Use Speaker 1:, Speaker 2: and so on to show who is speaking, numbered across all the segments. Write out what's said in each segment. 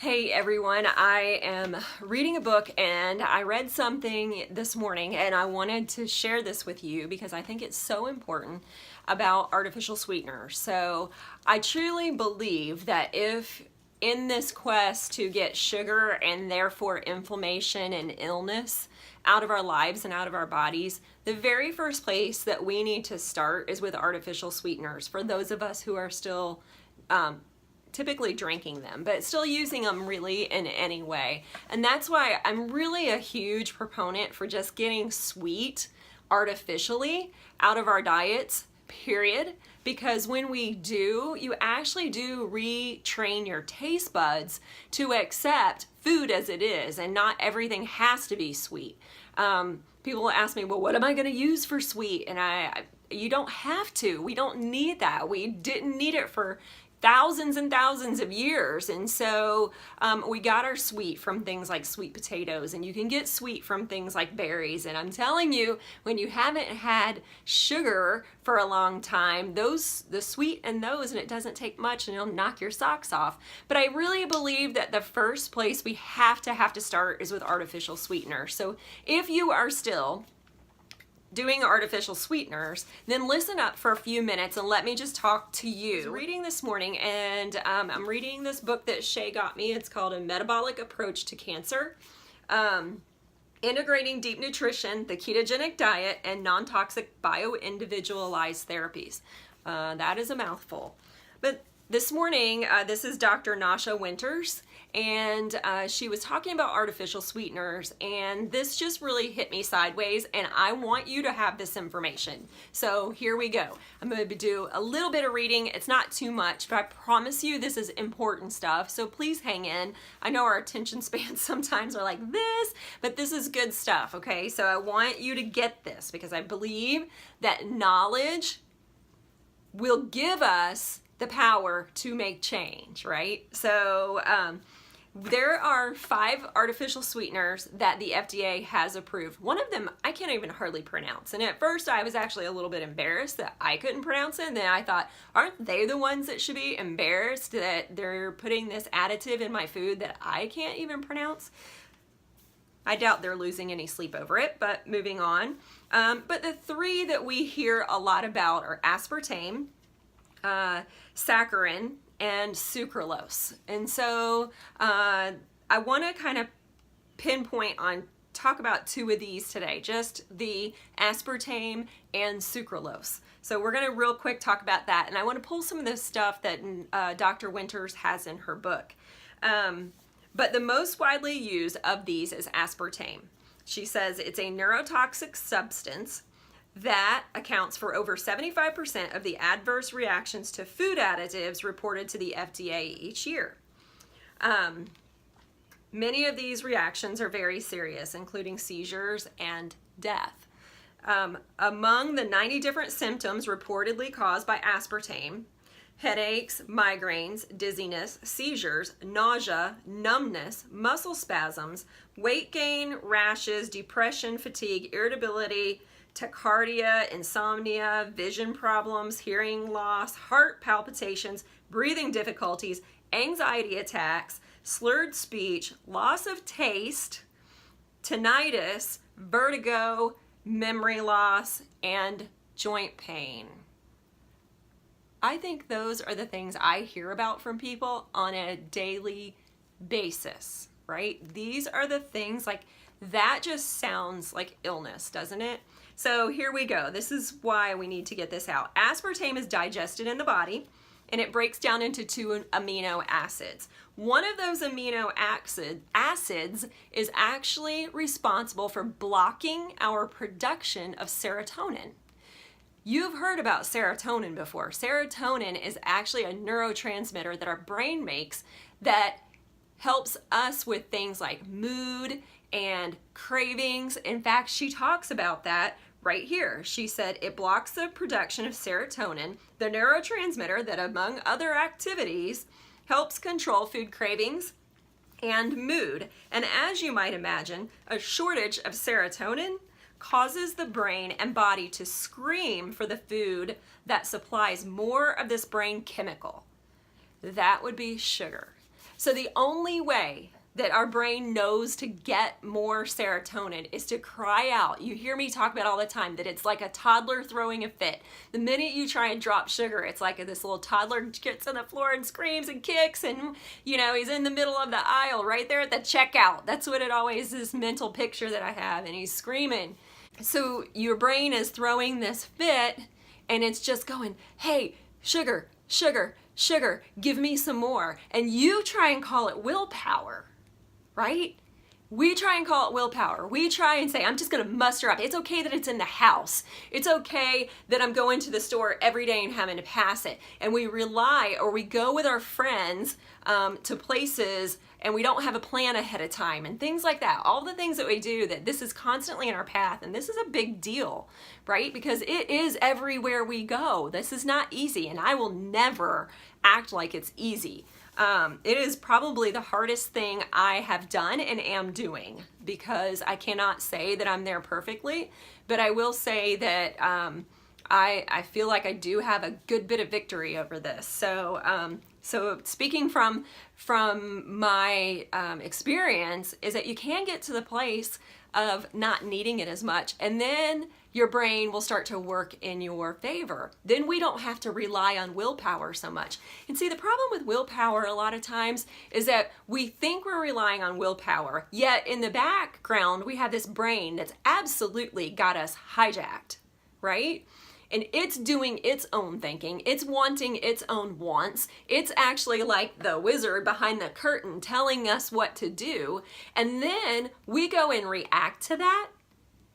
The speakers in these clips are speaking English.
Speaker 1: Hey everyone, I am reading a book and I read something this morning and I wanted to share this with you because I think it's so important about artificial sweeteners. So I truly believe that if in this quest to get sugar and therefore inflammation and illness out of our lives and out of our bodies, the very first place that we need to start is with artificial sweeteners for those of us who are still typically drinking them, but still using them really in any way. And that's why I'm really a huge proponent for just getting sweet artificially out of our diets, period. Because when we do, you actually do retrain your taste buds to accept food as it is, and not everything has to be sweet. People ask me, well, what am I going to use for sweet? And you don't have to. We don't need that. We didn't need it for thousands and thousands of years. And so we got our sweet from things like sweet potatoes, and you can get sweet from things like berries. And I'm telling you, when you haven't had sugar for a long time, the sweet and those, and it doesn't take much and it'll knock your socks off. But I really believe that the first place we have to start is with artificial sweeteners. So if you are still doing artificial sweeteners, then listen up for a few minutes and let me just talk to you. I was reading this morning, and I'm reading this book that Shay got me. It's called A Metabolic Approach to Cancer, Integrating Deep Nutrition, the Ketogenic Diet, and Non-Toxic Bio-Individualized Therapies. That is a mouthful. But this morning, this is Dr. Nasha Winters, and she was talking about artificial sweeteners, and this just really hit me sideways, and I want you to have this information. So here we go. I'm going to do a little bit of reading. It's not too much, but I promise you this is important stuff, so please hang in. I know our attention spans sometimes are like this, but this is good stuff, okay? So I want you to get this because I believe that knowledge will give us the power to make change, right? So there are 5 artificial sweeteners that the FDA has approved. One of them I can't even hardly pronounce, and at first I was actually a little bit embarrassed that I couldn't pronounce it, and then I thought, aren't they the ones that should be embarrassed that they're putting this additive in my food that I can't even pronounce? I doubt they're losing any sleep over it, but moving on. But the 3 that we hear a lot about are aspartame, saccharin, and sucralose. And so I want to kind of talk about 2 of these today, just the aspartame and sucralose. So we're going to real quick talk about that, and I want to pull some of the stuff that Dr. Winters has in her book. But the most widely used of these is aspartame. She says it's a neurotoxic substance that accounts for over 75% of the adverse reactions to food additives reported to the FDA each year. Many of these reactions are very serious, including seizures and death. Among the 90 different symptoms reportedly caused by aspartame, headaches, migraines, dizziness, seizures, nausea, numbness, muscle spasms, weight gain, rashes, depression, fatigue, irritability, tachycardia, insomnia, vision problems, hearing loss, heart palpitations, breathing difficulties, anxiety attacks, slurred speech, loss of taste, tinnitus, vertigo, memory loss, and joint pain. I think those are the things I hear about from people on a daily basis, right? These are the things that just sounds like illness, doesn't it? So here we go. This is why we need to get this out. Aspartame is digested in the body, and it breaks down into 2 amino acids. One of those amino acids is actually responsible for blocking our production of serotonin. You've heard about serotonin before. Serotonin is actually a neurotransmitter that our brain makes that helps us with things like mood and cravings. In fact, she talks about that right here. She said it blocks the production of serotonin, the neurotransmitter that, among other activities, helps control food cravings and mood. And as you might imagine, a shortage of serotonin causes the brain and body to scream for the food that supplies more of this brain chemical. That would be sugar. So the only way that our brain knows to get more serotonin is to cry out. You hear me talk about all the time that it's like a toddler throwing a fit. The minute you try and drop sugar, it's like this little toddler gets on the floor and screams and kicks, and he's in the middle of the aisle right there at the checkout. That's what it always is, mental picture that I have, and he's screaming. So your brain is throwing this fit, and it's just going, hey, sugar, sugar, sugar, give me some more. And you try and call it willpower, right? We try and call it willpower. We try and say, I'm just going to muster up. It's okay that it's in the house. It's okay that I'm going to the store every day and having to pass it. And we rely, or we go with our friends to places, and we don't have a plan ahead of time and things like that. All the things that we do, that this is constantly in our path, and this is a big deal, right? Because it is everywhere we go. This is not easy, and I will never act like it's easy. It is probably the hardest thing I have done and am doing, because I cannot say that I'm there perfectly, but I will say that I feel like I do have a good bit of victory over this. So speaking from my experience, is that you can get to the place of not needing it as much, and then your brain will start to work in your favor. Then we don't have to rely on willpower so much. And see, the problem with willpower a lot of times is that we think we're relying on willpower, yet in the background we have this brain that's absolutely got us hijacked, right? And it's doing its own thinking. It's wanting its own wants. It's actually like the wizard behind the curtain telling us what to do. And then we go and react to that.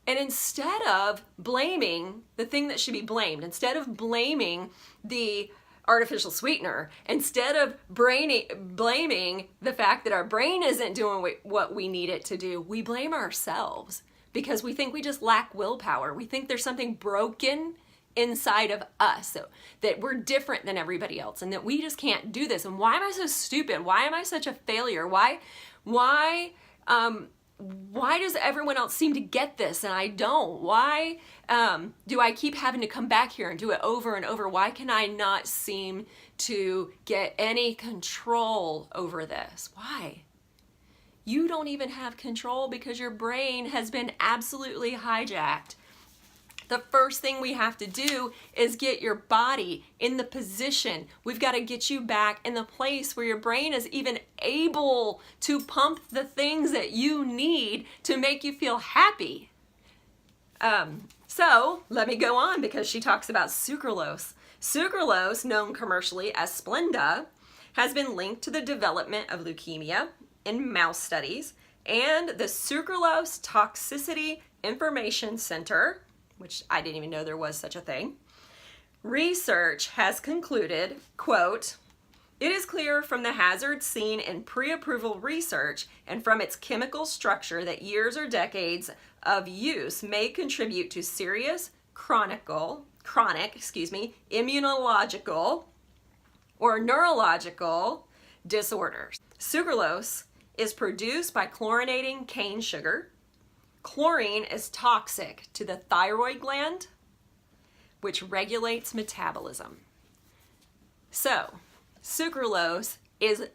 Speaker 1: And instead of blaming the thing that should be blamed, instead of blaming the artificial sweetener, instead of blaming the fact that our brain isn't doing what we need it to do, we blame ourselves because we think we just lack willpower. We think there's something broken inside of us, so that we're different than everybody else, and that we just can't do this. And why am I so stupid? Why am I such a failure? Why does everyone else seem to get this and I don't? Why do I keep having to come back here and do it over and over? Why can I not seem to get any control over this? Why? You don't even have control because your brain has been absolutely hijacked. The first thing we have to do is get your body in the position. We've got to get you back in the place where your brain is even able to pump the things that you need to make you feel happy. So let me go on, because she talks about sucralose. Sucralose, known commercially as Splenda, has been linked to the development of leukemia in mouse studies, and the Sucralose Toxicity Information Center, which I didn't even know there was such a thing, research has concluded, quote, "It is clear from the hazards seen in pre-approval research and from its chemical structure that years or decades of use may contribute to serious chronic, immunological or neurological disorders. Sucralose is produced by chlorinating cane sugar. Chlorine is toxic to the thyroid gland, which regulates metabolism." So, sucralose is,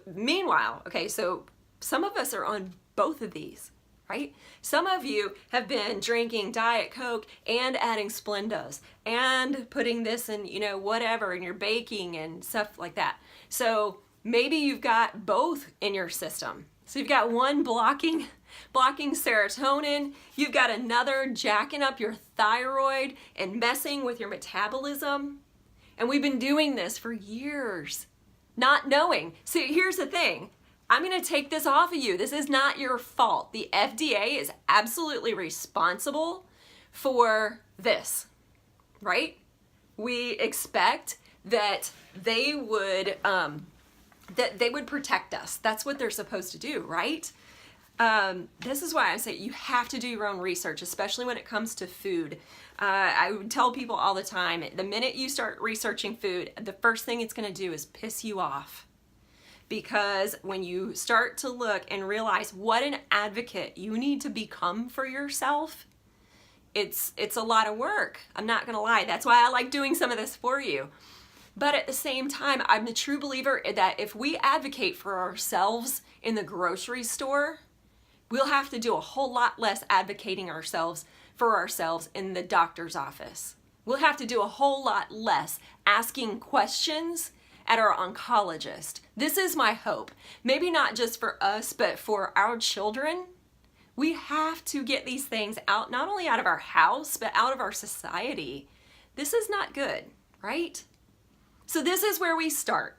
Speaker 1: meanwhile, okay, so some of us are on both of these, right? Some of you have been drinking Diet Coke and adding Splendas and putting this in, whatever, in your baking and stuff like that. So maybe you've got both in your system. So you've got one blocking serotonin, you've got another jacking up your thyroid and messing with your metabolism. And we've been doing this for years, not knowing. So here's the thing. I'm going to take this off of you. This is not your fault. The FDA is absolutely responsible for this, right? We expect that they would protect us. That's what they're supposed to do, right? This is why I say you have to do your own research, especially when it comes to food. I would tell people all the time, the minute you start researching food, the first thing it's going to do is piss you off. Because when you start to look and realize what an advocate you need to become for yourself, it's a lot of work. I'm not going to lie. That's why I like doing some of this for you. But at the same time, I'm a true believer that if we advocate for ourselves in the grocery store, we'll have to do a whole lot less advocating for ourselves in the doctor's office. We'll have to do a whole lot less asking questions at our oncologist. This is my hope. Maybe not just for us, but for our children. We have to get these things out, not only out of our house, but out of our society. This is not good, right? So this is where we start.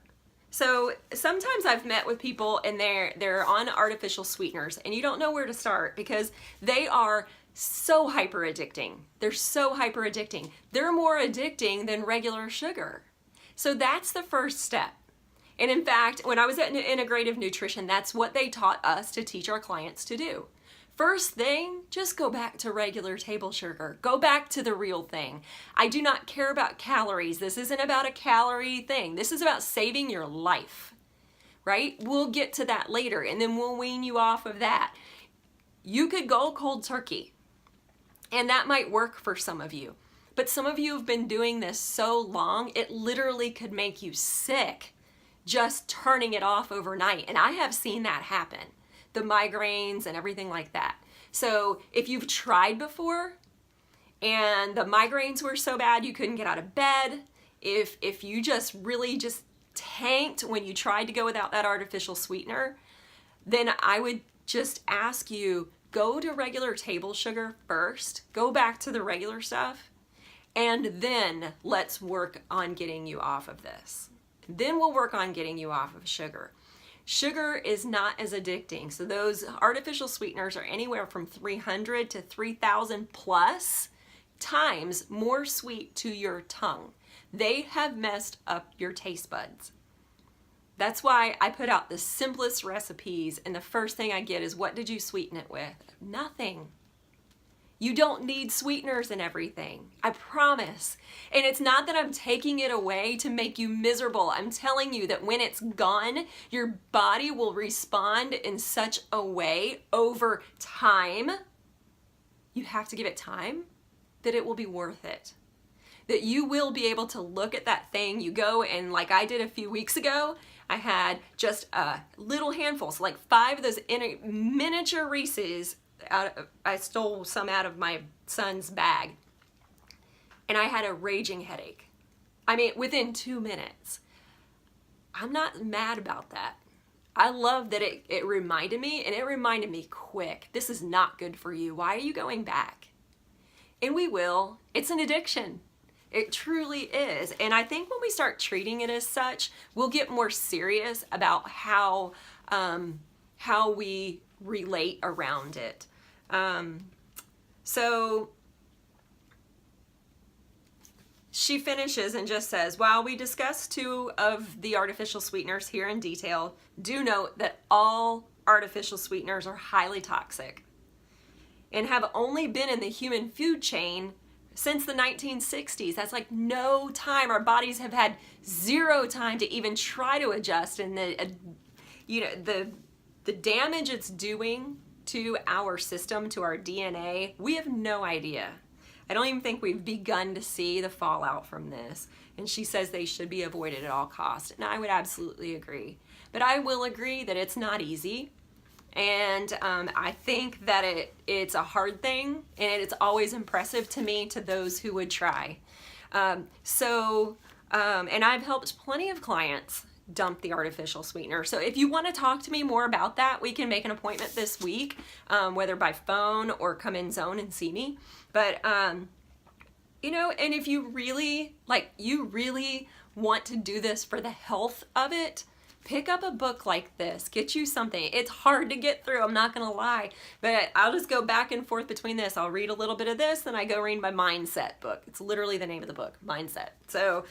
Speaker 1: So sometimes I've met with people and they're on artificial sweeteners and you don't know where to start because they are so hyper addicting. They're so hyper addicting. They're more addicting than regular sugar. So that's the first step. And in fact, when I was at Integrative Nutrition, that's what they taught us to teach our clients to do. First thing, just go back to regular table sugar. Go back to the real thing. I do not care about calories. This isn't about a calorie thing. This is about saving your life, right? We'll get to that later and then we'll wean you off of that. You could go cold turkey and that might work for some of you. But some of you have been doing this so long, it literally could make you sick just turning it off overnight. And I have seen that happen. The migraines and everything like that. So if you've tried before and the migraines were so bad you couldn't get out of bed, if you just really just tanked when you tried to go without that artificial sweetener, then I would just ask you, go to regular table sugar first, go back to the regular stuff, and then let's work on getting you off of this. Then we'll work on getting you off of sugar. Sugar is not as addicting. So those artificial sweeteners are anywhere from 300 to 3,000 plus times more sweet to your tongue. They have messed up your taste buds. That's why I put out the simplest recipes and the first thing I get is, what did you sweeten it with? Nothing. You don't need sweeteners and everything. I promise. And it's not that I'm taking it away to make you miserable. I'm telling you that when it's gone, your body will respond in such a way over time. You have to give it time, that it will be worth it. That you will be able to look at that thing. You go and, like I did a few weeks ago, I had just a little handful, so like 5 of those miniature Reese's. I stole some out of my son's bag and I had a raging headache. I mean, within 2 minutes. I'm not mad about that. I love that it reminded me, and it reminded me quick. This is not good for you. Why are you going back? And we will. It's an addiction. It truly is. And I think when we start treating it as such, we'll get more serious about how we relate around it. So she finishes and just says, while we discussed 2 of the artificial sweeteners here in detail, do note that all artificial sweeteners are highly toxic and have only been in the human food chain since the 1960s. That's like no time. Our bodies have had 0 time to even try to adjust, and the damage it's doing to our system, to our DNA, we have no idea. I don't even think we've begun to see the fallout from this. And she says they should be avoided at all costs. And I would absolutely agree. But I will agree that it's not easy. And I think that it's a hard thing. And it's always impressive to me, to those who would try. And I've helped plenty of clients dump the artificial sweetener. So if you want to talk to me more about that, we can make an appointment this week, whether by phone or come in zone and see me. But, and if you really want to do this for the health of it, pick up a book like this, get you something. It's hard to get through, I'm not gonna lie, but I'll just go back and forth between this. I'll read a little bit of this, then I go read my mindset book. It's literally the name of the book, Mindset. So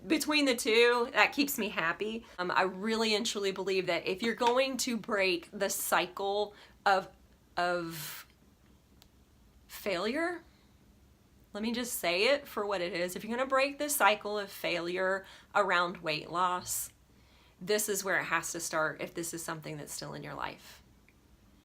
Speaker 1: between the 2, that keeps me happy. I really and truly believe that if you're going to break the cycle of failure, let me just say it for what it is. If you're gonna break the cycle of failure around weight loss, this is where it has to start if this is something that's still in your life.